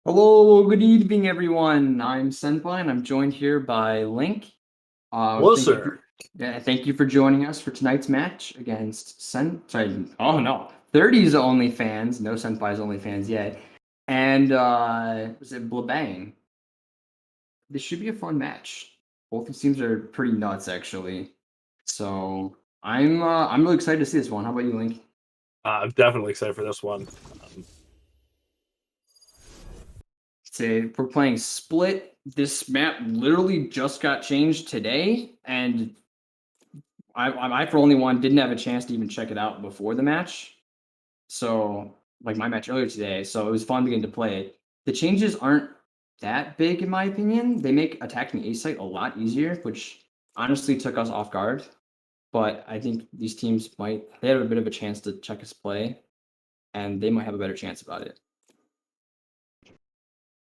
Hello, good evening, everyone. I'm Senpai, and I'm joined here by Link. Hello, Thank you sir. for joining us for tonight's match against Sorry, oh no, 30's only fans, no Senpai's only fans yet, and was it BBANG? This should be a fun match. Both these teams are pretty nuts, actually. So I'm really excited to see this one. How about you, Link? I'm definitely excited for this one. Say we're playing Split. This map literally just got changed today, and I for only one didn't have a chance to even check it out before the match. So like my match earlier today, so it was fun beginning to play it. The changes aren't that big in my opinion. They make attacking A site a lot easier, which honestly took us off guard. But I think these teams they have a bit of a chance to check us play, and they might have a better chance about it.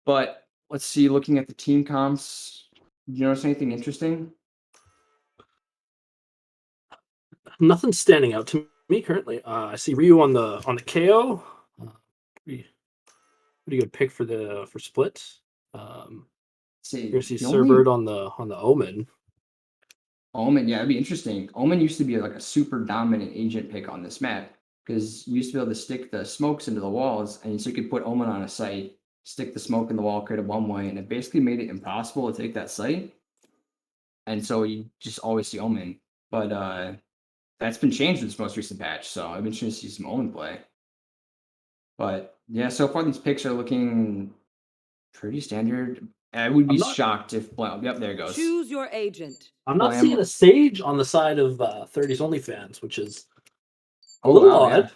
But let's see, looking at the team comps, you notice anything interesting? Nothing's standing out to me currently. I see Ryu on the KO. Pretty, pretty good pick for split. You're See, gonna see the only Surbird on the Omen. Omen, yeah, it'd be interesting. Omen used to be like a super dominant agent pick on this map because you used to be able to stick the smokes into the walls, and so you could put Omen on a site, stick the smoke in the wall, create a one way, and it basically made it impossible to take that site. And so you just always see Omen. But that's been changed in this most recent patch, so I've been trying to see some Omen play. But yeah, so far these picks are looking pretty standard. I would I'm be not. shocked if Blam. Yep, there it goes. Choose your agent. I'm not Blam. seeing a Sage on the side of 30's only fans, which is a Oh little wow, yeah. odd.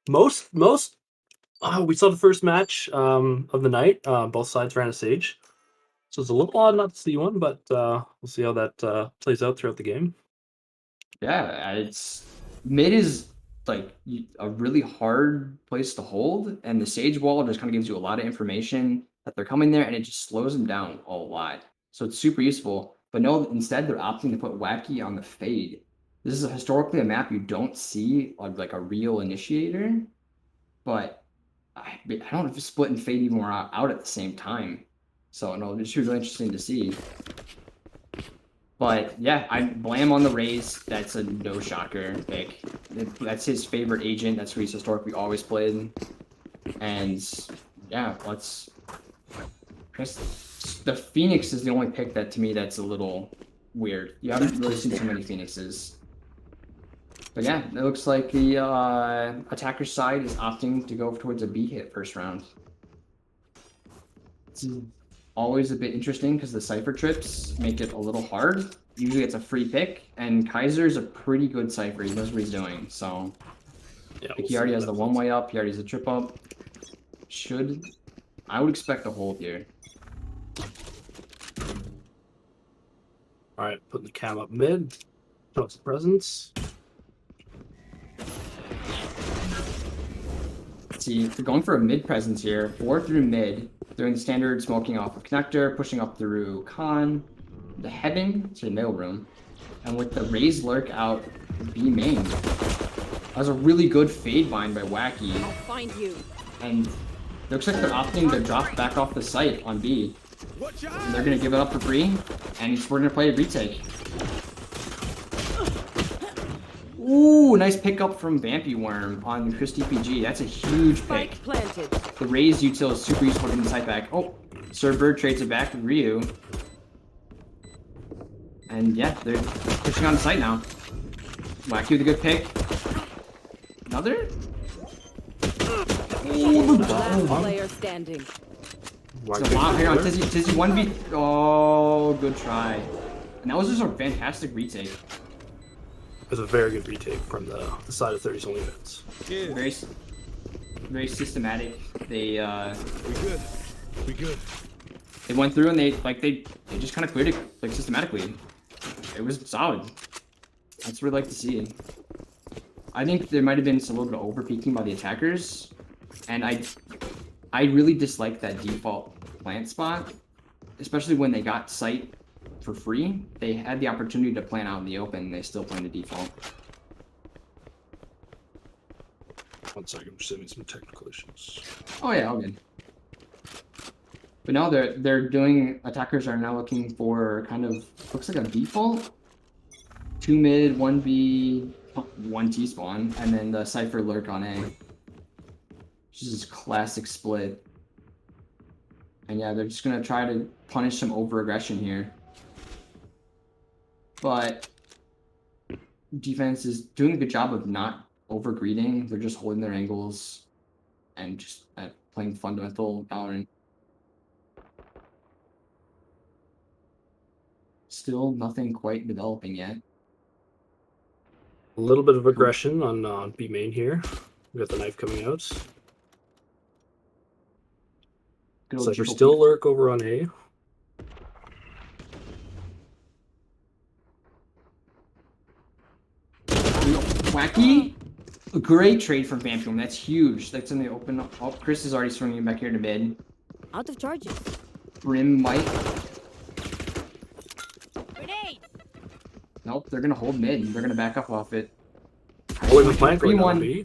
Most. We saw the first match of the night. Both sides ran a Sage, so it's a little odd not to see one, but we'll see how that plays out throughout the game. Yeah, it's mid is like a really hard place to hold, and the Sage Wall just kind of gives you a lot of information that they're coming there, and it just slows them down a lot. So it's super useful. But no, instead they're opting to put Wacky on the Fade. This is historically a map you don't see on like a real initiator, but I don't know if Split and Fade even were out at the same time. So no, it should be really interesting to see. But yeah, I Blam on the Rays. That's a no shocker pick. That's his favorite agent. That's who he's historically always played. And yeah, let's. I guess the Phoenix is the only pick that to me that's a little weird. You haven't really seen too many Phoenixes. But yeah, it looks like the attacker's side is opting to go towards a B hit first round. It's always a bit interesting because the Cypher trips make it a little hard. Usually it's a free pick, and Kaiser's a pretty good Cypher. He knows what he's doing, so Yeah, like he already has the one-way up, he already has the trip up. I would expect a hold here. All right, putting the cam up mid. Show its presence. See, they're going for a mid presence here. 4 through mid. Doing the standard smoking off of connector, pushing up through con, the heaven to the middle room, and with the raised lurk out B main. That was a really good fade bind by Wacky. I'll find you. And it looks like they're opting to drop back off the site on B. And they're gonna give it up for free, and we're gonna play a retake. Ooh, nice pickup from Vampy Worm on Christy PG. That's a huge pick. Planted. The raised util is super useful in the site back. Oh, Surbird trades it back with Ryu. And yeah, they're pushing on the site now. Wacky with a good pick. Another? Last player standing. So wow, hang on, Tizzy 1v. Oh, good try. And that was just a fantastic retake. It was a very good retake from the side of 30's only fans. Very systematic. They We good. They went through and they just kind of cleared it like systematically. It was solid. That's what I'd like to see. I think there might have been a little bit of over peeking by the attackers, and I really dislike that default plant spot, especially when they got sight for free. They had the opportunity to plant out in the open, and they still planned a default. 1 second, I'm just having some technical issues. Oh yeah, all good. But no, they're doing attackers are now looking for kind of looks like a default 2 mid, 1 B, 1 T spawn, and then the Cypher lurk on A. Which is this classic split. And yeah, they're just gonna try to punish some over aggression here. But defense is doing a good job of not over greeting. They're just holding their angles and just playing fundamental Valorant. Still nothing quite developing yet. A little bit of aggression on B main here. We got the knife coming out. Good old Cypher jiggle still peek. lurk over on A. Wacky. A great trade from Vampium. That's huge. That's in the open. Oh, Chris is already swinging back here to mid. Out of charges. Brim might. Grenade. Nope, they're gonna hold mid. They're gonna back up off it. Oh, wait, the plant going down 3-1. B.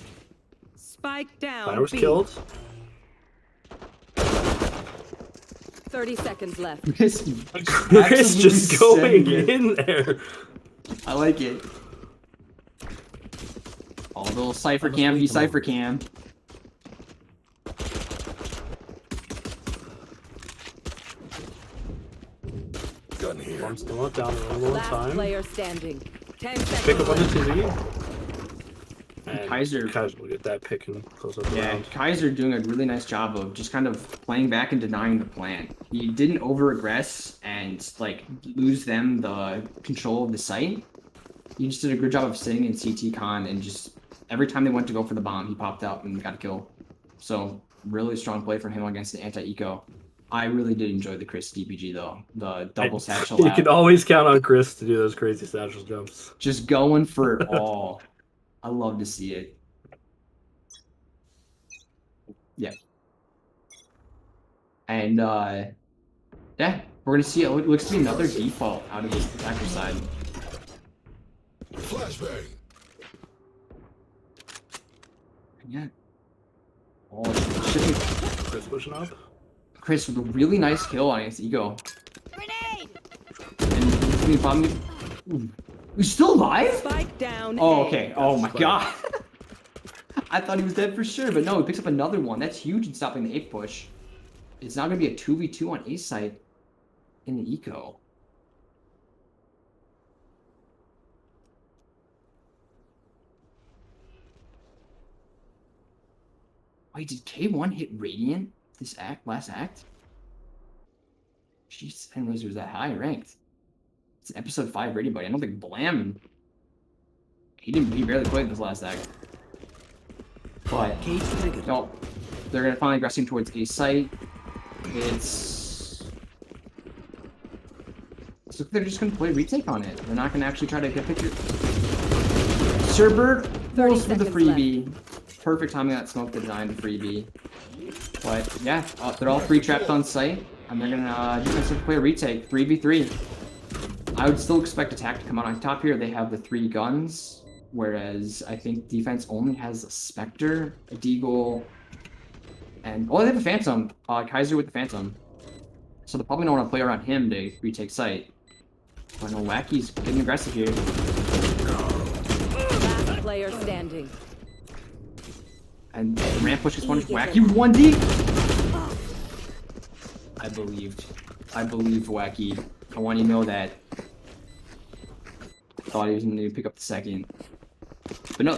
Spike down. Fire was B. killed. 30 seconds left. Chris Chris just going sending it. in there. I like it. Oh, little Cypher That must cam wake v them Cypher up. cam. Gun here. Bomb still not down a little Last time. player standing. 10 seconds. Pick up on the left. TV. And Kaiser- will get that pick and close up the Yeah, round. Kaiser doing a really nice job of just kind of playing back and denying the plan. He didn't over aggress and like lose them the control of the site. He just did a good job of sitting in CT con and just every time they went to go for the bomb, he popped out and got a kill. So really strong play from him against the anti-eco. I really did enjoy the Chris DPG though. The double satchel You out. can always count on Chris to do those crazy satchel jumps. Just going for it all. I love to see it. Yeah. And yeah, we're gonna see it looks to be another default out of this attacker side. Flashbang. Yeah. Oh, shipping Chris pushing up. Chris with a really nice kill on his ego. Grenade. And he's probably he's still alive? Spike down. Oh, A. okay. Oh my Spike. god. I thought he was dead for sure, but no, he picks up another one. That's huge in stopping the 8 push. It's now gonna be a 2v2 on A site in the eco. Wait, did K1 hit Radiant this last act? Jeez, I didn't realize he was that high ranked. It's an episode 5 Radiant buddy. I don't think Blam. He barely played this last act. But no, they're gonna finally aggressing towards A site. It's so they're just gonna play retake on it. They're not gonna actually try to get picture. Sherbert 30 goes for the seconds freebie. Perfect timing that smoke to design the freebie. But yeah, they're all 3 trapped on site, and they're gonna defensive play a retake 3v3. I would still expect attack to come out on top here. They have the 3 guns, whereas I think defense only has a Spectre, a Deagle, and they have a Phantom. Kaiser with the Phantom. So they probably don't want to play around him to retake site. But no, Wacky's getting aggressive here. Last player standing. And the ramp push is punished. Wacky 1D! I believed Wacky. I want you to know that. Thought he was going to pick up the second. But no,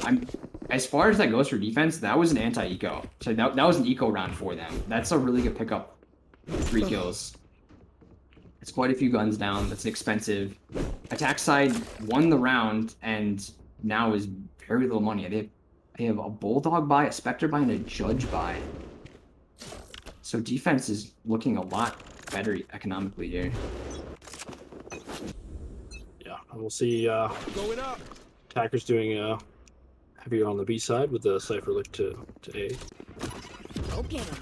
as far as that goes for defense, that was an anti-eco. So that was an eco round for them. That's a really good pickup. 3 kills. It's quite a few guns down. That's expensive. Attack side won the round and now is very little money. They have a Bulldog buy, a Spectre buy, and a Judge buy. So defense is looking a lot better economically here. Yeah, and we'll see Going up. attackers doing heavier on the B side with the Cypher look to A. Go get him.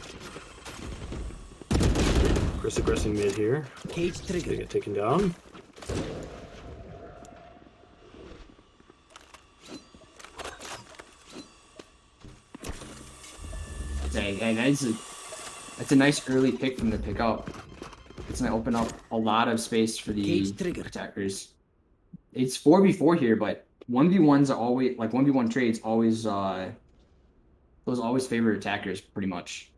Chris aggressing mid here. Cage They trigger. get taken down. Dang, and That's a nice early pick from the pickup. It's gonna open up a lot of space for the Cage trigger. attackers. It's 4v4 here, but 1v1s are always like 1v1 trades always those always favor attackers pretty much.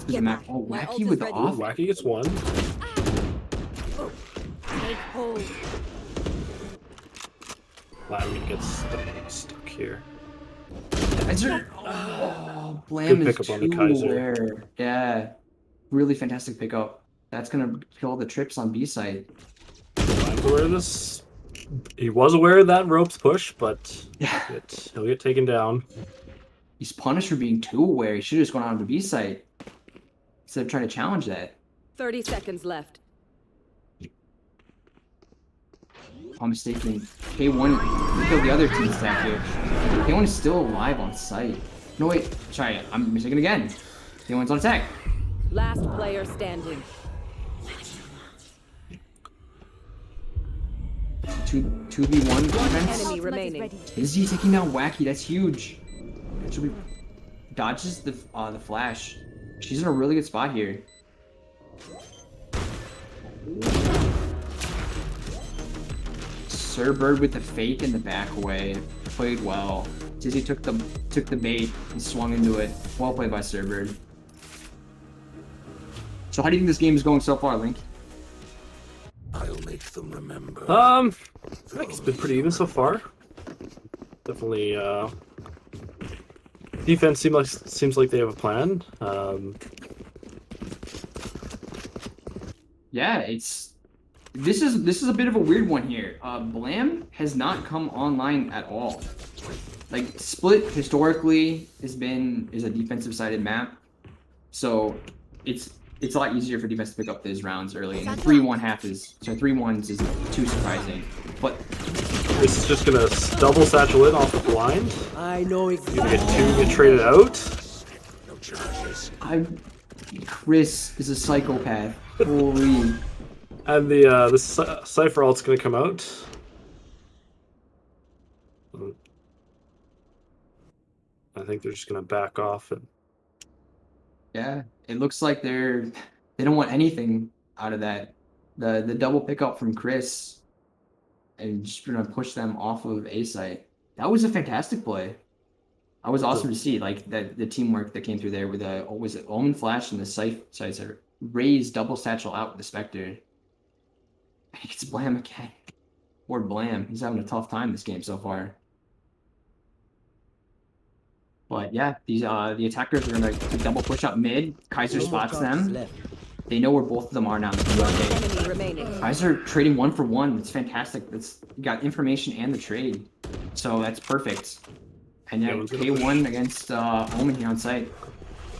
Get Map, back. oh, My ult Wacky is with the ready. off. Wacky gets one. Take hold. Lamy gets stuck here. Oh, Blam Good is pickup on the too Kaiser. aware. Yeah, really fantastic pickup. That's gonna kill the trips on B side. Lame's aware of this. He was aware of that ropes push, but Yeah, he'll get taken down. he's punished for being too aware. He should have just gone on to B side instead of trying to challenge that. 30 seconds left. If I'm mistaken, K1 killed the other team stack here. K1 is still alive on site. No wait, sorry, I'm mistaken again. K1's on attack. Last player standing. 2v1 defense. Enemy remaining. Is he taking down Wacky? That's huge. Should we dodges the flash? She's in a really good spot here. Sir Bird with the fake in the back away. Played well. Tizzy took the bait and swung into it. Well played by Sir Bird. So how do you think this game is going so far, Link? I'll make them remember. I think it's been pretty even so far. Definitely, defense seems like they have a plan. Yeah, this is a bit of a weird one here. Blam has not come online at all. Like Split historically is a defensive sided map, so it's a lot easier for defense to pick up those rounds early. And 3-1s is too surprising. But This is just gonna double satchel in off the blind. I know You exactly. get two, get traded out. No charges. Chris is a psychopath. Holy. And the Cypher ult's gonna come out. I think they're just gonna back off and Yeah, it looks like they don't want anything out of that. The double pickup from Chris and just gonna push them off of A site. That was a fantastic play. That was awesome to see, like the teamwork that came through there with was it Omen Flash and the sites raised double satchel out with the Spectre. It's Blam again. Poor Blam. He's having a tough time this game so far. But yeah, these the attackers are gonna double push up mid. Kaiser No more spots cards them. left. They know where both of them are now. Enemy remaining. Kaiser trading 1-for-1. It's fantastic. It's got information and the trade, so that's perfect. And yeah, K1 against Omen here on site.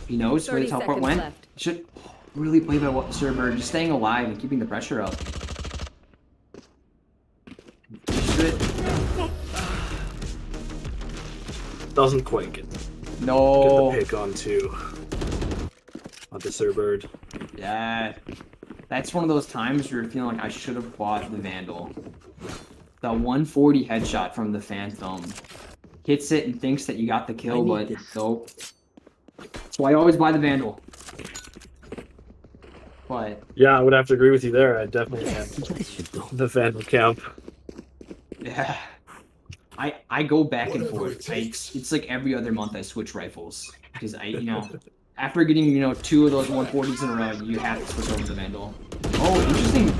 He knows where the 30 teleport seconds went. left. Should really play by what server, just staying alive and keeping the pressure up. Should doesn't quite get no. the pick onto Sir Bird. Yeah, that's one of those times where you're feeling like I should have bought the Vandal. The 140 headshot from the Phantom hits it and thinks that you got the kill, but nope. That's why I always buy the Vandal. But Yeah, I would have to agree with you there. I definitely have This should do. the Vandal camp. yeah, I go back and forth. It's like every other month I switch rifles because after getting 2 of those 140s in a row, you have to switch over to the Vandal. Oh, interesting.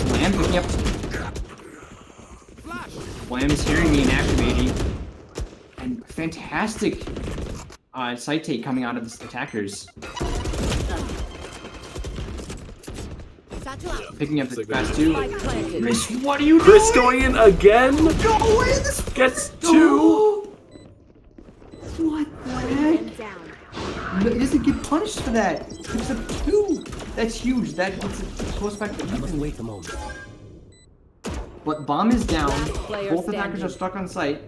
Blam picking up. Blam is hearing me and activating. And fantastic sight take coming out of the attackers. Picking up the fast 2. Spike planted. Chris, what are you doing? Chris going in again. No way! This Gets two. What the heck? No, he doesn't get punished for that. It's a 2. That's huge. That goes back to I must even. wait a moment. But bomb is down. Player Both attackers standing. are stuck on site.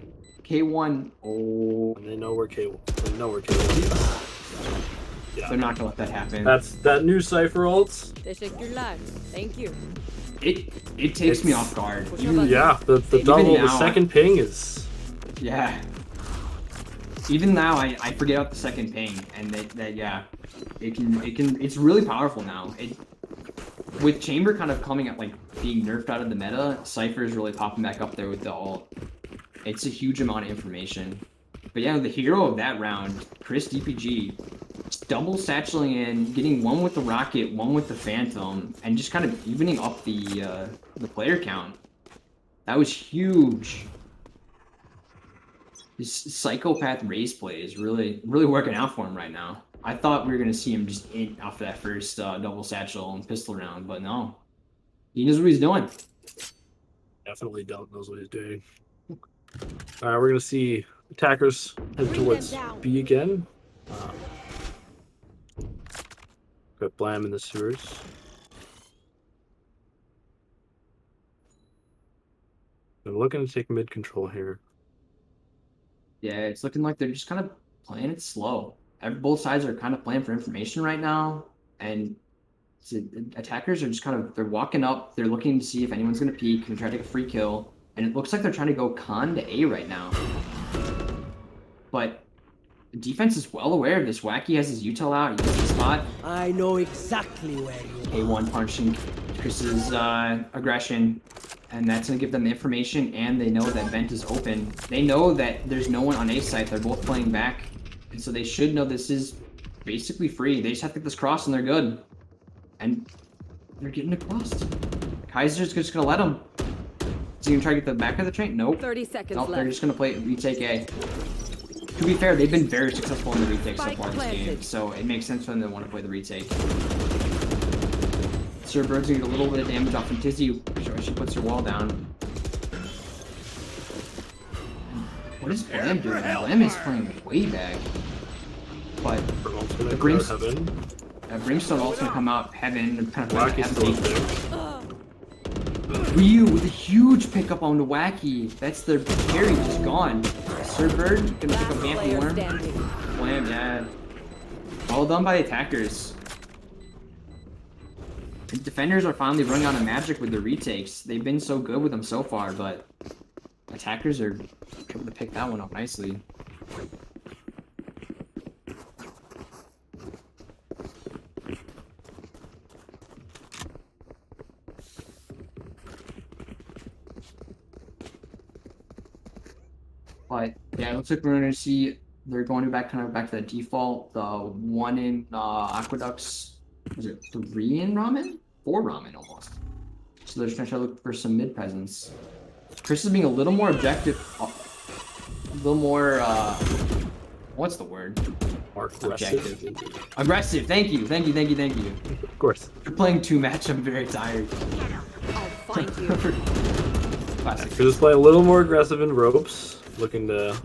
K1. Oh, And they know where K1 is. Yeah. they're not gonna let that happen. That's that new Cypher ult. Teşekkürler. Thank you. It takes me off guard. Even, Yeah, the Even double, the now- second ping is yeah. Even now, I forget about the second ping, and yeah, it's really powerful now. With Chamber kind of coming at like being nerfed out of the meta, Cypher is really popping back up there with the ult. It's a huge amount of information. But yeah, the hero of that round, Chris DPG, double satcheling in, getting one with the rocket, one with the phantom, and just kind of evening up the player count. That was huge. This psychopath race play is really working out for him right now. I thought we were gonna see him just in off that first double satchel and pistol round, but no, he knows what he's doing. Definitely knows what he's doing. All right, we're gonna see attackers head towards B again. Got Blam in the sewers. They're looking to take mid control here. Yeah, it's looking like they're just kind of playing it slow. Both sides are kind of playing for information right now, and attackers are just kind of, they're walking up, they're looking to see if anyone's going to peek and try to take a free kill, and it looks like they're trying to go con to A right now. But the defense is well aware of this. Wacky has his util out, he gets the spot. I know exactly where you are. A1 punching Chris's aggression, and that's going to give them the information, and they know that vent is open. They know that there's no one on A site, they're both playing back, and so they should know this is basically free. They just have to get this cross and they're good. And they're getting it crossed. Kaiser's just going to let them. Is he going to try to get the back of the train? Nope. 30 seconds Nope, left. they're just going to play retake A. To be fair, they've been very successful in the retake so Spike far in this game, planted. so it makes sense for them to want to play the retake. Sir Bird's gonna get a little bit of damage off from Tizzy. She puts her wall down. What is Blam doing? Blam is playing way back. But the Brimstone ult's gonna come out Heaven and kind of Wacky's still up there. Ryu with a huge pickup on the Wacky. That's their carry just gone. Sir Bird gonna pick up Last Vampy player Worm. standing. Blam, yeah. Well done by the attackers. The defenders are finally running out of magic with the retakes. They've been so good with them so far, but attackers are able to pick that one up nicely. But yeah, it looks like we're gonna see they're going back to the default. The one in Aqueducts, was it 3 in Ramen? 4 Ramen almost. So they're just trying to look for some mid presence. Chris is being a little more objective, a little more what's the word? More aggressive. Aggressive. Thank you. Of course. You're playing 2 match. I'm very tired. I'll find you. Classic. So just play a little more aggressive in ropes, looking to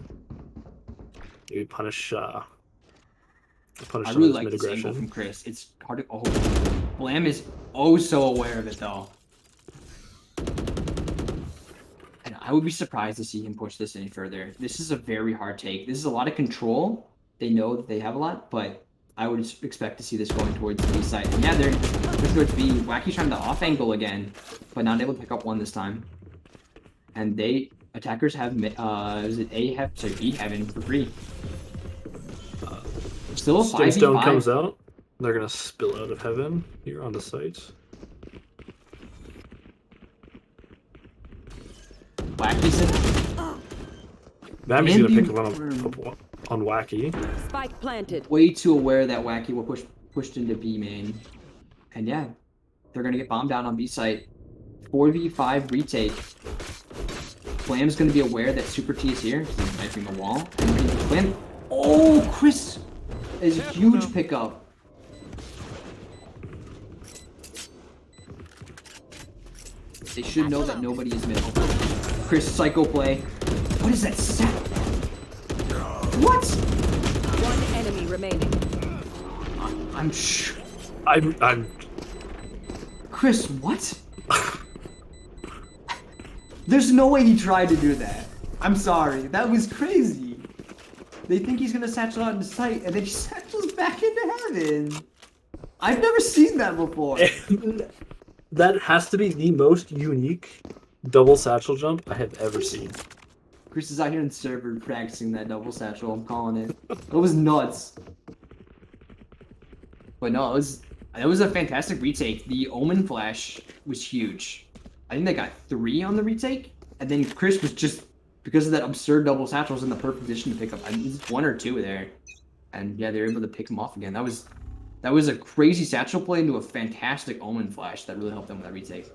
maybe punish I some really of like his this angle mid-aggression. from Chris. It's hard to. Oh, Blam is oh so aware of it though. And I would be surprised to see him push this any further. This is a very hard take. This is a lot of control. They know that they have a lot, but I would expect to see this going towards the B side. And yeah, they're towards B. Wacky's trying to off angle again, but not able to pick up one this time. And attackers have is it A have sorry B Heaven for free. Still a 5v5. Stone comes out. They're gonna spill out of Heaven here on the site. Wacky's in. Vampy's gonna pick Vampy one on Wacky. Spike planted. Way too aware that Wacky will pushed into B main. And yeah, they're gonna get bombed down on B site. 4v5 retake. Blam's gonna be aware that Super T is here. He's knifing the wall. And Blam. Oh, Chris is a huge pickup. They should know that nobody is middle. Chris psycho play. What is that set? What? One enemy remaining. I'm Chris, what? There's no way he tried to do that. I'm sorry. That was crazy. They think he's gonna satchel out into sight, and then he satchels back into Heaven. I've never seen that before. that has to be the most unique double satchel jump I have ever seen. Chris is out here in server practicing that double satchel. I'm calling it. It was nuts. But no, it was a fantastic retake. The Omen flash was huge. I think they got 3 on the retake, and then Chris was just, because of that absurd double satchel, was in the perfect position to pick up. I mean, 1 or 2 there, and yeah, they were able to pick him off again. That was a crazy satchel play into a fantastic Omen flash that really helped them with that retake.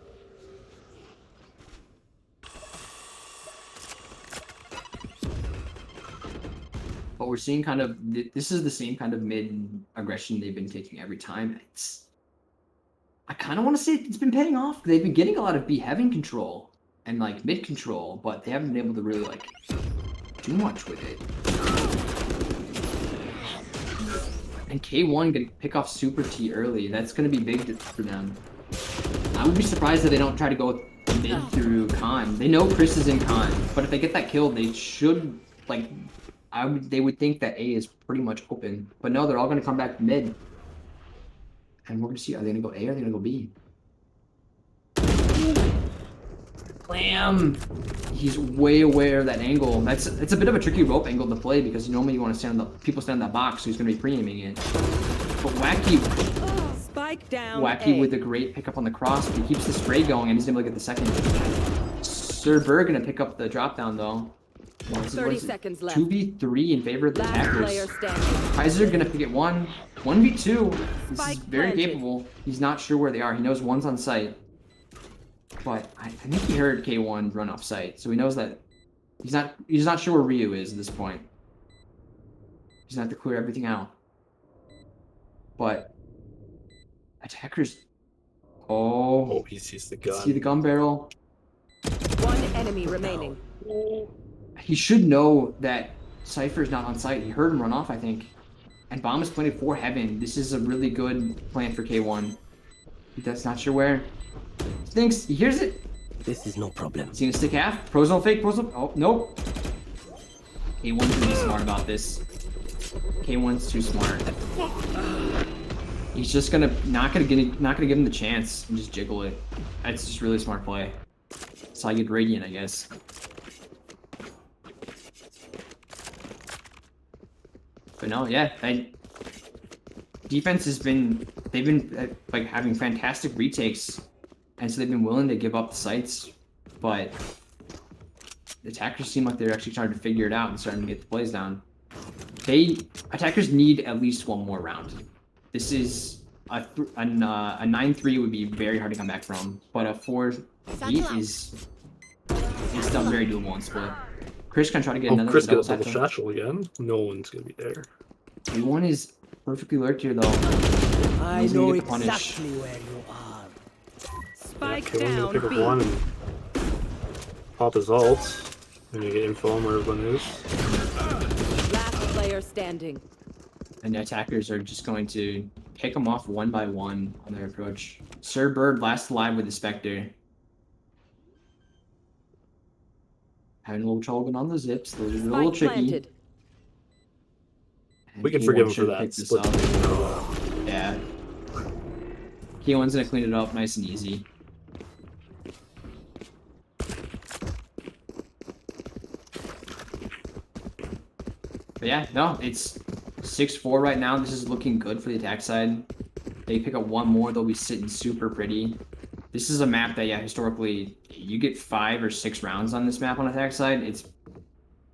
But we're seeing kind of, this is the same kind of mid aggression they've been taking every time. I kind of want to say it's been paying off. They've been getting a lot of B heaven control and like mid control, but they haven't been able to really like do much with it. And K1 gonna pick off Super T early. That's gonna be big for them. I would be surprised if they don't try to go mid through Con. They know Chris is in Con, but if they get that kill, they should like. They would think that A is pretty much open, but no, they're all going to come back mid. And we're going to see, are they going to go A or are they going to go B? Blam! He's way aware of that angle. It's a bit of a tricky rope angle to play because normally you want to stand on people stand in that box, so he's going to be pre-aiming it. But Spike down. Wacky with a great pickup on the cross, but he keeps the spray going and he's able to get the second. Sir Berg going to pick up the drop down though. 30 seconds left. 2v3 in favor of the attackers. Player standing. Kaiser gonna pick it 1v2. This Spike is very planted. capable. He's not sure where they are. He knows one's on site. But I think he heard K1 run off site, so he knows that he's not sure where Ryu is at this point. He's gonna have to clear everything out. But attackers. Oh, he sees the gun. see the gun barrel. 1 enemy remaining. He should know that Cypher's not on site. He heard him run off, I think. And Bomb is planted for Heaven. This is a really good plan for K1. That's not sure where. Thinks he hears it. This is no problem. He's gonna stick half. Pros don't fake. Pros don't. Oh, nope. K1's really smart about this. K1's too smart. He's just not gonna give him the chance and just jiggle it. That's just really smart play. That's how I get Radiant, I guess. But no, yeah, defense has been, they've been like having fantastic retakes, and so they've been willing to give up the sites, but the attackers seem like they're actually starting to figure it out and starting to get the plays down. Attackers need at least 1 more round. This is a 9-3 would be very hard to come back from, but a 4-8 is still very doable in split. Chris can try to get another Chris double gets a double satchel. satchel again. No one's gonna be there. K1 is perfectly lurked here though. I He's gonna know get the punish. exactly where you are. Spike K1 gonna down. pick up B. 1 and pop his ult. And you get info on where everyone is. Last player standing. And the attackers are just going to pick them off 1 by 1 on their approach. Sir Bird last alive with the Spectre. Having a little trouble going on the zips. Those are a little Spike tricky. planted. And We can K1 forgive him for should that. pick this Split. up. Yeah. K1's gonna clean it up nice and easy. But yeah, no, it's 6-4 right now. This is looking good for the attack side. They pick up 1 more, they'll be sitting super pretty. This is a map that, yeah, historically, you get 5 or 6 rounds on this map on attack side.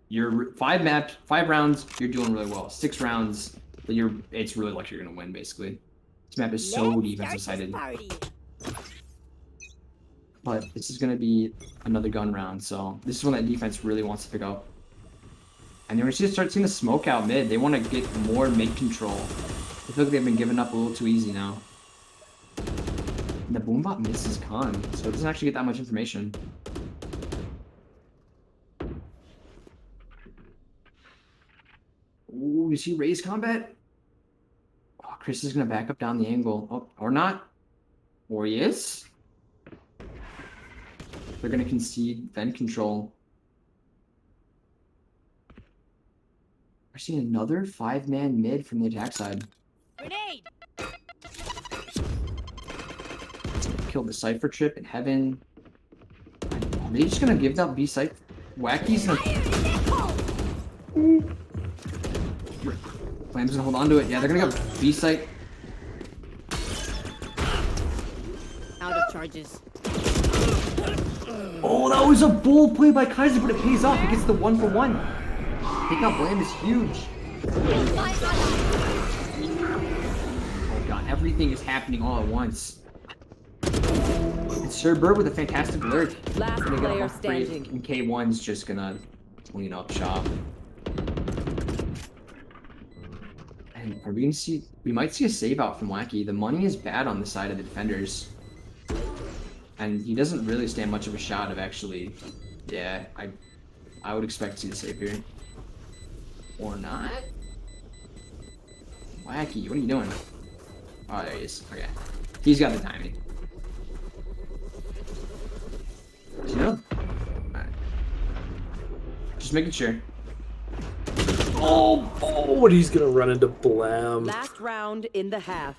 You're 5 rounds, you're doing really well. 6 rounds, it's really like you're gonna win, basically. This map is so defensive sided. But this is gonna be another gun round, so this is one that defense really wants to pick up. And they're gonna start seeing the smoke out mid. They want to get more mid control. I feel like they've been giving up a little too easy now. And the boombot misses Khan, so it doesn't actually get that much information. Ooh, you see Ray's combat? Oh, Chris is gonna back up down the angle. Oh, or not. Or he is? They're gonna concede vent control. We're seeing another 5-man mid from the attack side. Grenade. Killed the Cypher trip in Heaven. Are they just gonna give that B site Wacky's gonna... Flame's gonna hold on to it. Yeah, they're gonna go B site. Out of charges. Oh, that was a bold play by Kaiser, but it pays off. He gets the 1-for-1. Taking out Blam is huge. Oh god, everything is happening all at once. It's Sir Bird with a fantastic lurk. Last Gonna get player off break, standing. and K1's just gonna clean up shop. And are we gonna see? We might see a save out from Wacky. The money is bad on the side of the defenders. And he doesn't really stand much of a shot of actually, yeah, I would expect to see the save here. Or not? Wacky, what are you doing? Oh, there he is. Okay. He's got the timing. Does he know? Alright. Just making sure. Oh, and he's gonna run into Blam. Last round in the half.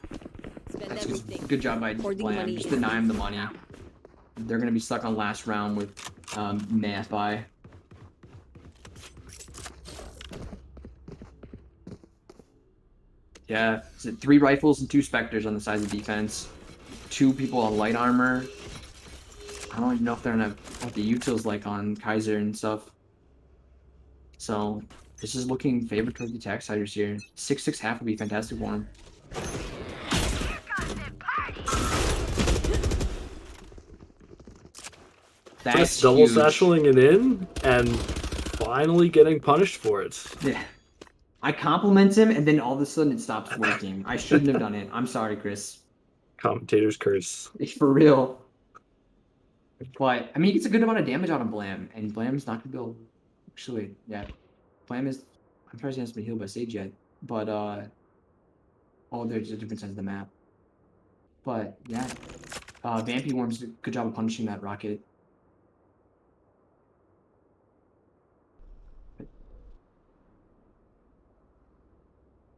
Spend That's everything. good job by Hoarding Blam. money Just is deny him the money. They're gonna be stuck on last round with math by. Yeah, is it 3 rifles and 2 specters on the side of the defense? 2 people on light armor. I don't even know if they're gonna what the utils like on Kaiser and stuff. So this is looking favored toward the attack siders here. 6-6 half would be fantastic for him. Just double satcheling it in and finally getting punished for it. Yeah. I compliment him and then all of a sudden it stops working. I shouldn't have done it. I'm sorry, Chris. Commentator's curse. For real. But I mean he gets a good amount of damage out of Blam, and Blam's not gonna be able actually, yeah. Blam is I'm surprised he hasn't been healed by Sage yet. But oh, there's a different side of the map. But yeah. Vampy Worm's did a good job of punishing that rocket.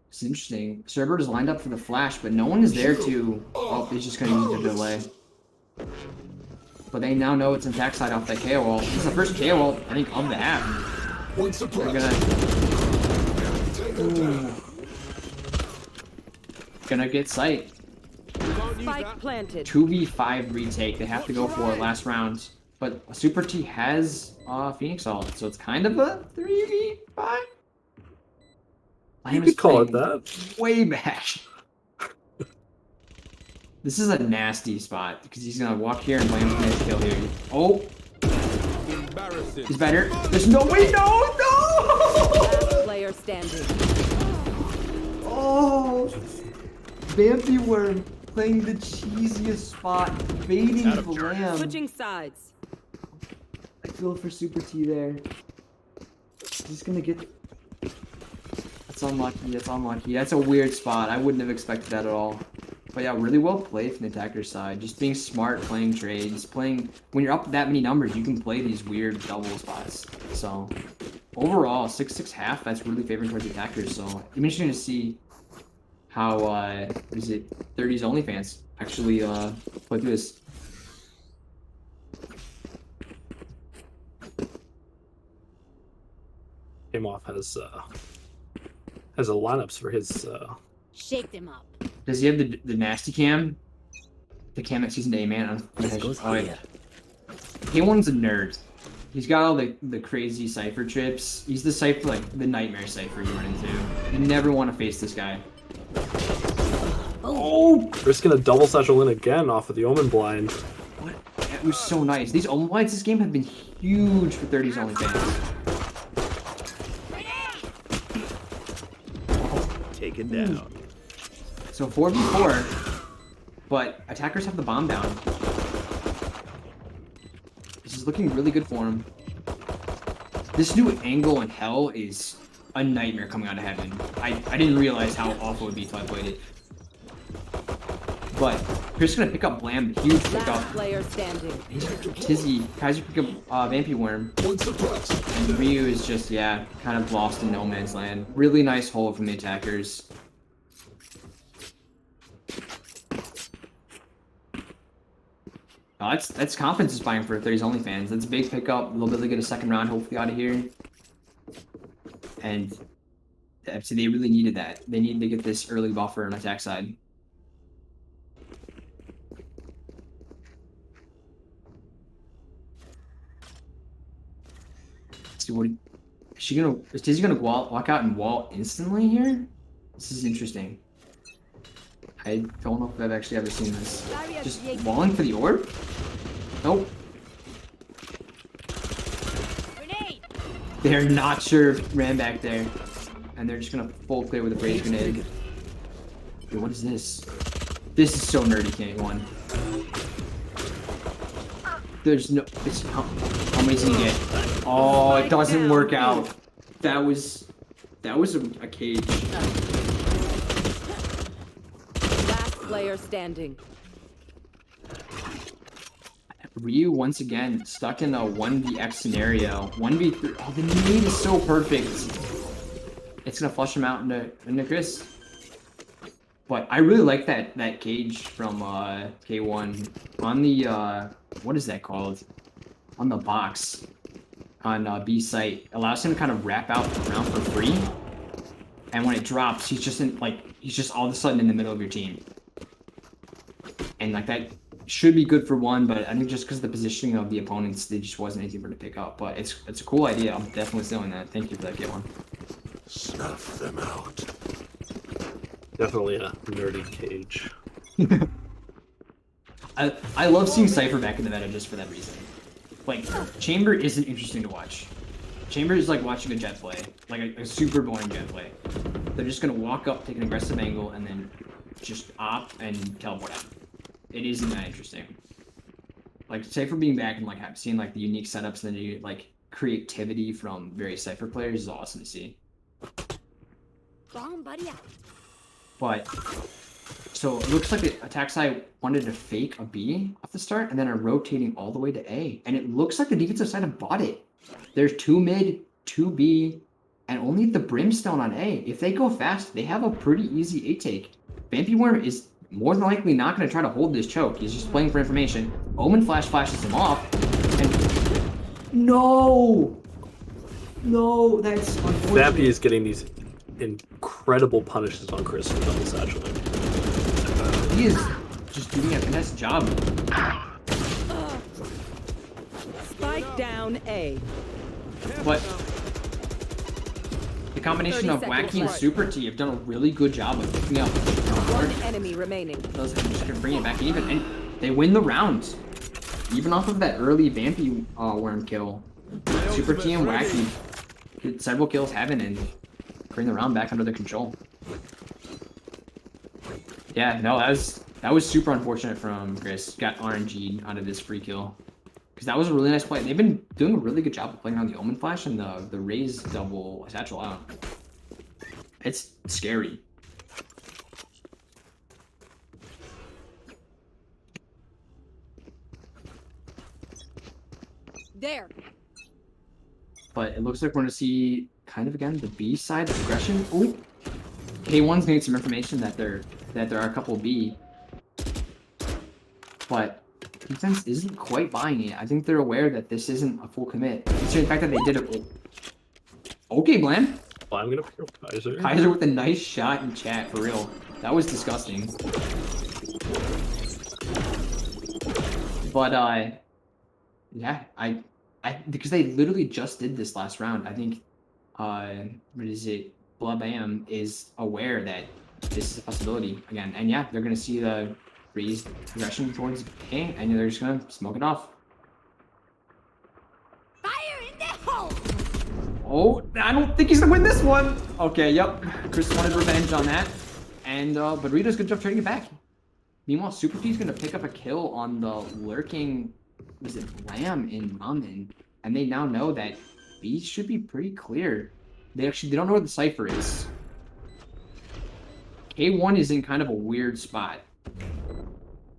It's interesting. Cerbert is lined up for the flash, but no one is there to... Oh, he's just going to use the delay. But they now know it's an attack side off that KO wall. This is the first KO wall, I think, of the half. They're gonna get sight. Spike planted. 2v5 retake. They have to go for it last round. But Super T has Phoenix Ult, so it's kind of a 3v5. You could call it that. Way back. This is a nasty spot because he's gonna walk here and Blam's gonna kill here. Oh, he's better. There's no way. No. Last player standing. Oh, Vampy Worm playing the cheesiest spot, baiting Blam. Switching sides. I feel for Super T there. He's gonna get. That's unlucky. That's unlucky. That's a weird spot. I wouldn't have expected that at all. But yeah, really well played from the attacker's side. Just being smart, playing trades, playing... When you're up that many numbers, you can play these weird double spots. So, overall, 6-6 half, that's really favoring towards the attackers. So, it'll be interesting to see how, what is it, 30s OnlyFans actually play through this. Came off has a lineups for his Shake them up. Does he have the nasty cam? The cam that season A man? Goes Oh, here. K1's a nerd. He's got all the crazy cipher trips. He's the cipher, like the nightmare cipher you run into. You never want to face this guy. Oh! risking a double satchel in again off of the Omen blind. What? That was so nice. These Omen blinds this game have been huge for 30s OnlyFans. Taken down. So 4v4, but attackers have the bomb down. This is looking really good for him. This new angle in Hell is a nightmare coming out of heaven. I didn't realize how awful it would be until I played it. But Chris is gonna pick up Blam, huge pickup. Last player standing. Tizzy, Kaiser pick up Vampy Worm. And Ryu is just, yeah, kind of lost in no man's land. Really nice hold from the attackers. That's confidence inspiring for 30s OnlyFans. That's a big pickup. A little bit to get a second round, hopefully, out of here. And so they really needed that. They needed to get this early buffer on attack side. Let's see what is he gonna walk out and wall instantly here? This is interesting. I don't know if I've actually ever seen this. Just walling for the orb? Nope. They're not sure if ran back there. And they're just gonna full clear with a brace grenade. Dude, what is this? This is so nerdy, K1. There's no. How many does he get? Oh, it doesn't work out. That was a cage. Last player standing. Ryu once again stuck in a 1vx scenario. 1v3. Oh, the nade is so perfect. It's gonna flush him out into Chris. But I really like that cage from K1 on the what is that called? On the box on B site. Allows him to kind of wrap out around for free. And when it drops, he's just all of a sudden in the middle of your team. And like that should be good for one, but I think just because of the positioning of the opponents, there just wasn't anything for him to pick up. But it's a cool idea. I'm definitely stealing that. Thank you for that, K1. Snuff them out. Definitely a nerdy cage. I love seeing Cypher back in the meta just for that reason. Like, Chamber isn't interesting to watch. Chamber is like watching a jet play. Like a super boring jet play. They're just gonna walk up, take an aggressive angle, and then just op and teleport out. It isn't that interesting. Like, Cypher being back and like seeing like the unique setups and the like creativity from various Cypher players is awesome to see. Bomb buddy out. But so it looks like the attack side wanted to fake a B off the start and then are rotating all the way to A. And it looks like the defensive side have bought it. There's 2 mid, 2 B, and only the Brimstone on A. If they go fast, they have a pretty easy A take. Vampy Worm is more than likely not going to try to hold this choke. He's just playing for information. Omen flashes him off. And no, that's unfortunate. Vampy is getting these incredible punishes on Chris for double satchel. He is just doing a finesse job. Spike down A. But the combination 30 of seconds Wacky and left. Super T have done a really good job of picking up. One enemy remaining. Those are just gonna bring it back even, and they win the round. Even off of that early Vampy worm kill, Super T and Wacky did several kills having and bring the round back under their control. Yeah, no, that was super unfortunate from Chris. Got RNG'd out of this free kill. Because that was a really nice play. They've been doing a really good job of playing around the Omen Flash and the Raze double satchel out. It's scary. There. But it looks like we're going to see kind of again the B side of aggression. Ooh, K1's gonna get some information that there are a couple B, but defense isn't quite buying it. I think they're aware that this isn't a full commit. Considering the fact that they did it. Okay, Blam. Well, I'm gonna pick up Kaiser. Kaiser with a nice shot in chat for real. That was disgusting. But yeah, I because they literally just did this last round. I think what is it? BBANG is aware that this is a possibility again, and yeah, they're gonna see the raised aggression towards A, and they're just gonna smoke it off. Fire in the hole. Oh, I don't think he's gonna win this one. Okay, yep. Chris wanted revenge on that, and but Rita's good job trading it back. Meanwhile, Super T's gonna pick up a kill on the lurking, was it Lamb in Ramen, and they now know that B should be pretty clear. They don't know where the Cypher is. K1 is in kind of a weird spot.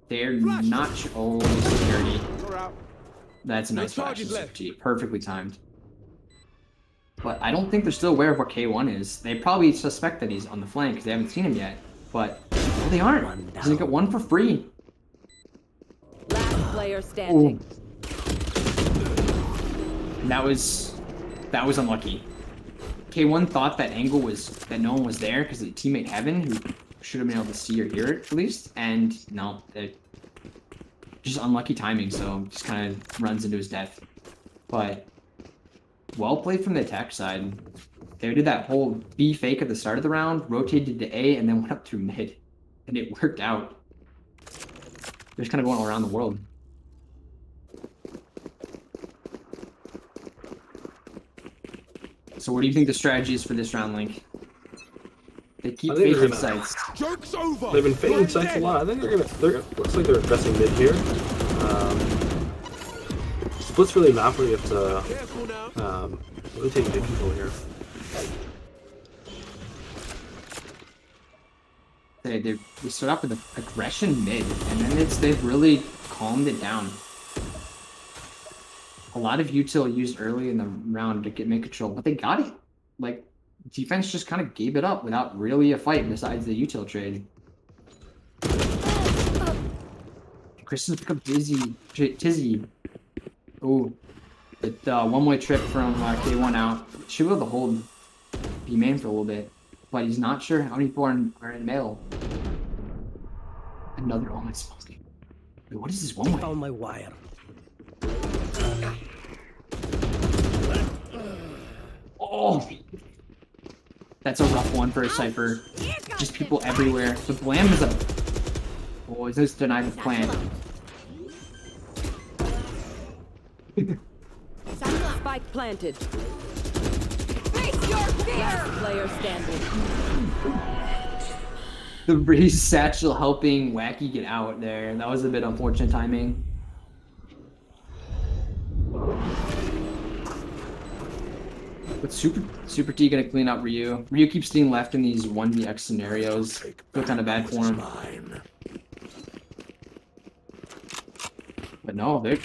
They're not oh, security. That's a nice flash. Perfectly timed. But I don't think they're still aware of what K1 is. They probably suspect that he's on the flank because they haven't seen him yet. But no, they aren't. He's gonna get one for free. Last player standing. And that was unlucky. K1 thought that angle was that no one was there because the teammate Heaven, who should have been able to see or hear it at least, and no, just unlucky timing. So just kind of runs into his death. But well played from the attack side. They did that whole B fake at the start of the round, rotated to A, and then went up through mid, and it worked out. They're just kind of going all around the world. So what do you think the strategy is for this round, Link? They keep faking sites. Joke's over. They've been fading sites a lot. I think looks like they're addressing mid here. Split's really not where you have to really take mid control here. They start off with aggression mid, and then they've really calmed it down. A lot of util used early in the round to make control, but they got it. Like, defense just kind of gave it up without really a fight besides the util trade. Kristen's pick up Tizzy. Ooh, the one-way trip from K1 out. Should be able to hold B main for a little bit, but he's not sure how many people are in male. Another my smoking. Wait, what is this one-way? Found my wire. Oh, that's a rough one for a Cypher. Just people everywhere. The Blam is a... Oh, is this denied the plan? Spike planted. Face your fear! Last player standing. The Breeze Satchel helping Wacky get out there. That was a bit unfortunate timing. But Super T gonna clean up Ryu. Ryu keeps staying left in these 1vx scenarios. Feel kind of bad for him. But no, they're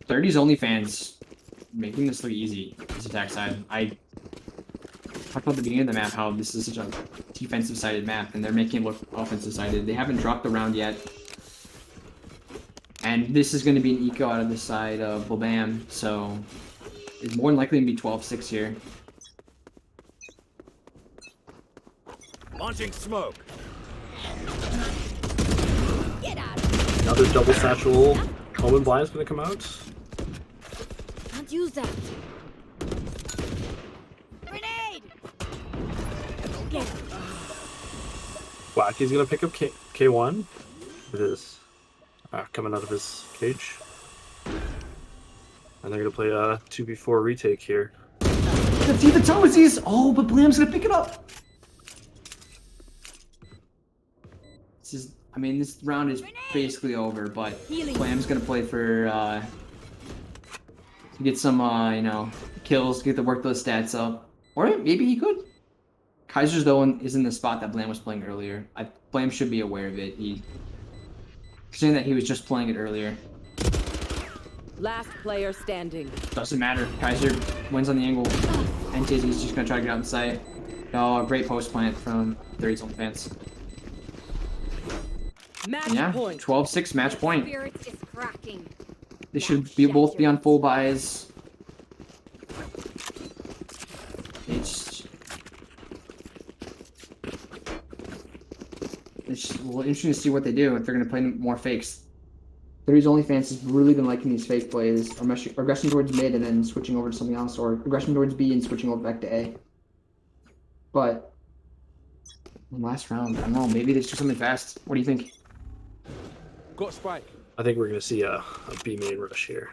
30's OnlyFans making this look easy. This attack side. I talked about at the beginning of the map how this is such a defensive sided map, and they're making it look offensive sided. They haven't dropped the round yet. And this is going to be an eco out of the side of BBANG, so it's more than likely to be 12-6 here. Launching smoke. Get out! Another double satchel. Omen Blind's gonna come out. Can't use that. Grenade! Get out. Wacky's gonna pick up K1 with his coming out of his cage. And they're gonna play a 2v4 retake here. See the toesies! Oh, but Blam's gonna pick it up! This round is basically over, but Blam's gonna play for, to get some, kills, get to work those stats up. Or maybe he could. Kaiser's, though, is in the spot that Blam was playing earlier. Blam should be aware of it. Saying that he was just playing it earlier. Last player standing. Doesn't matter. Kaiser wins on the angle. And Tizzy's just gonna try to get out in sight. Oh, a great post plant from 30's OnlyFans. Match Yeah, point. 12-6 match point. Spirit is cracking. They should both be on full buys. It's interesting to see what they do if they're going to play more fakes. 30's OnlyFans has really been liking these fake plays, or aggression towards mid and then switching over to something else, or aggression towards B and switching over back to A. But in the last round, I don't know, maybe they just do something fast. What do you think? Got spike. I think we're gonna see a B main rush here.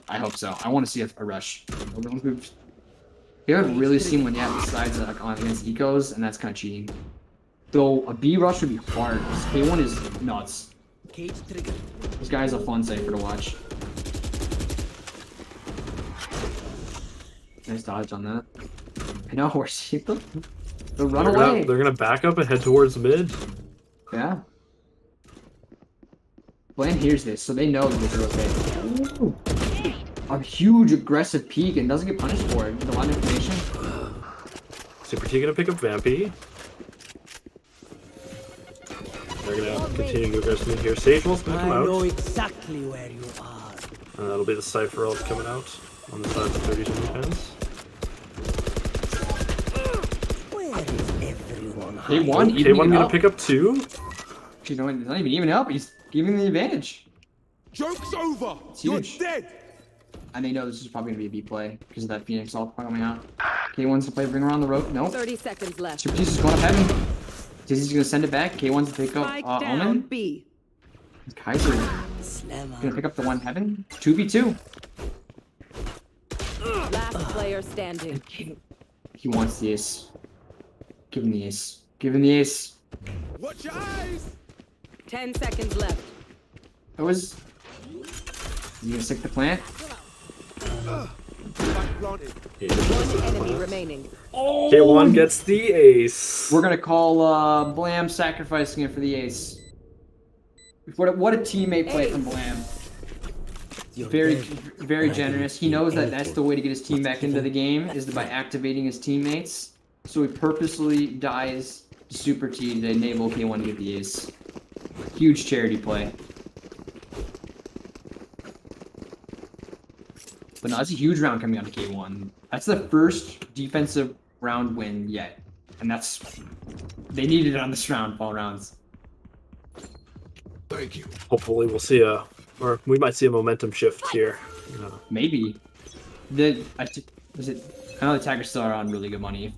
I hope so. I want to see a rush. You haven't really seen one yet besides on against ecos, and that's kind of cheating. Though a B rush would be hard. K1 is nuts. Cage trigger. This guy is a fun cipher to watch. Nice dodge on that. I know, where's she? They'll run away. They're gonna back up and head towards mid. Yeah. Bland hears this, so they know that they're okay. Ooh. A huge aggressive peek and doesn't get punished for it. With a lot of information. Super T gonna pick up Vampy. They're gonna continue to aggress mid here. Sage Wolf's gonna come I know out. exactly where you are. And that'll be the Cypher ult coming out on the side of the 30s defense. Where is everyone? K1 K1 evening it gonna up. pick up 2. You know, it's not even even up. He's giving the advantage. Joke's over. It's You're huge. dead. And they know this is probably gonna be a B play because of that Phoenix ult coming out. K1's to play bring around the rope. Nope. 30 seconds left. Super Tease is going up heaven. Dizzy's gonna send it back. K1's to pick up Spike down Omen. B. Kaiser Slammer. gonna pick up the one heaven. 2v2. Last player standing. He wants the ace. Give him the ace. Give him the ace. Watch your eyes. 10 seconds left. That was. You gonna stick the plant? Spike planted. One enemy remaining. K1 gets the ace. We're gonna call Blam sacrificing it for the ace. What a teammate play from Blam. You're Very, dead. very And I generous. didn't He see knows that that's anything. the way to get his team back into the game is by activating his teammates. So he purposely dies to Super T to enable K1 to get the ace. Huge charity play. But no, that's a huge round coming out of K1. That's the first defensive round win yet. And that's... They needed it on this round, all rounds. Thank you. Hopefully we'll see or we might see a momentum shift here. Maybe. Was it? I know the attackers still are on really good money.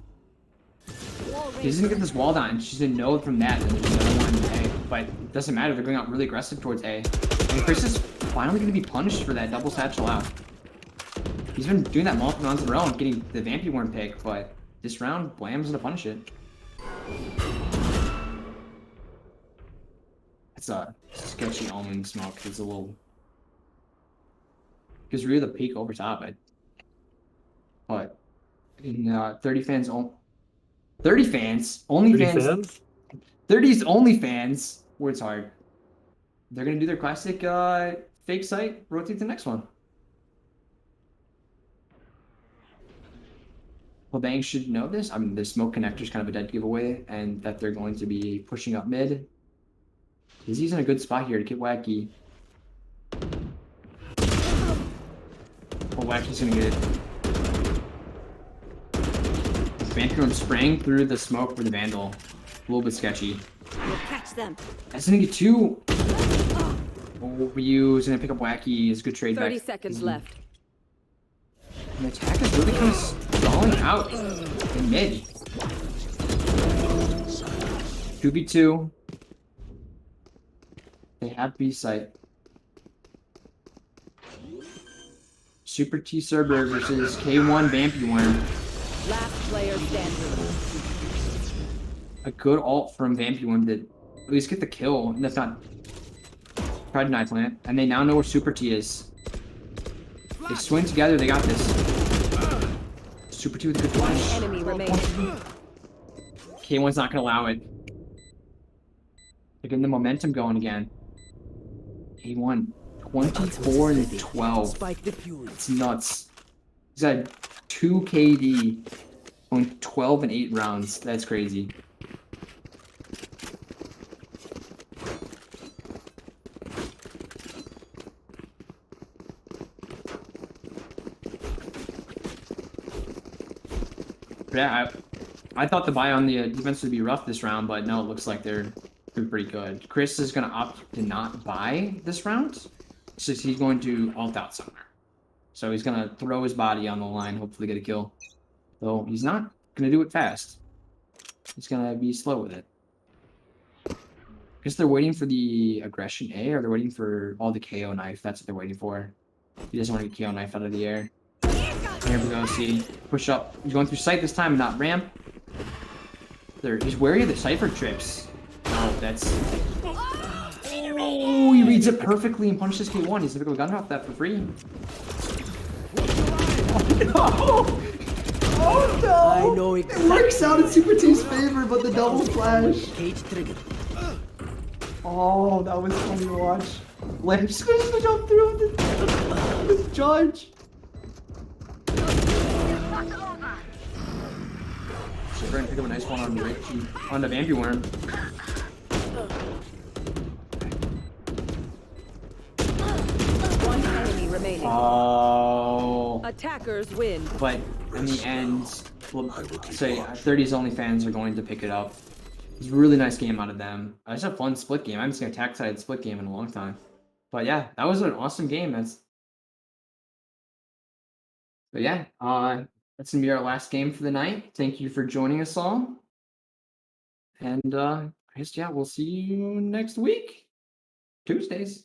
He's gonna get this wall down. She's gonna know from that there's another one in A. But it doesn't matter. They're going out really aggressive towards A. And Chris is finally gonna be punished for that double satchel out. He's been doing that multiple rounds in a row and getting the Vampy Worm pick, but this round, Blam's gonna punish it. It's a sketchy Omen smoke. It's a little. Because really the peak over top, but in 30 fans, 30 fans, only 30 fans, fans? 30's only fans. Words hard. They're gonna do their classic fake site. Rotate to the next one. Well, BBANG should know this. I mean, the smoke connector is kind of a dead giveaway, and that they're going to be pushing up mid. He's in a good spot here to get Wacky. Oh, Wacky's gonna get it. Vampire sprang through the smoke for the Vandal. A little bit sketchy. We'll catch them. That's gonna get 2. Oh, Ryu's gonna pick up Wacky. It's a good trade 30 back. seconds left. And the attack is really kind of stalling out in mid. 2v2. They have B site. Super T Server versus K1 Vampy Worm. Last player standing. A good ult from Vampy Worm to at least get the kill. And that's not. Try to deny plant. And they now know where Super T is. They swing together, they got this. Super T with a good flash. Enemy remaining. K1's not gonna allow it. They're getting the momentum going again. K1, 24 and 12. Spike defused. It's nuts. He's got 2 KD on 12 and 8 rounds. That's crazy. Yeah, I thought the buy on the defense would be rough this round, but no, it looks like they're pretty good. Chris is going to opt to not buy this round, so he's going to ult out somewhere. So he's going to throw his body on the line, hopefully get a kill. Though he's not going to do it fast. He's going to be slow with it. I guess they're waiting for the aggression A, or they're waiting for all the KO knife. That's what they're waiting for. He doesn't want to get KO knife out of the air. Here we go, see. Push up. He's going through sight this time, not ramp. He's wary of the Cypher trips. Oh, that's... Oh, he reads it perfectly and punishes K1. He's gonna gun off that for free. Oh, no! Oh, no! I know It works out in exactly. Super T's favor, but the double flash. Cage triggered. Oh, that was funny to watch. Lamps going to jump through with the charge. So we're going to pick up a nice one on the Vampy Worm. remaining. Oh. Attackers win. But in the end, we'll say 30's only fans are going to pick it up. It was a really nice game out of them. It's a fun split game. I haven't seen a attack-sided split game in a long time. But yeah, that was an awesome game. But yeah, that's gonna be our last game for the night. Thank you for joining us all. And I guess yeah, we'll see you next week. Tuesdays.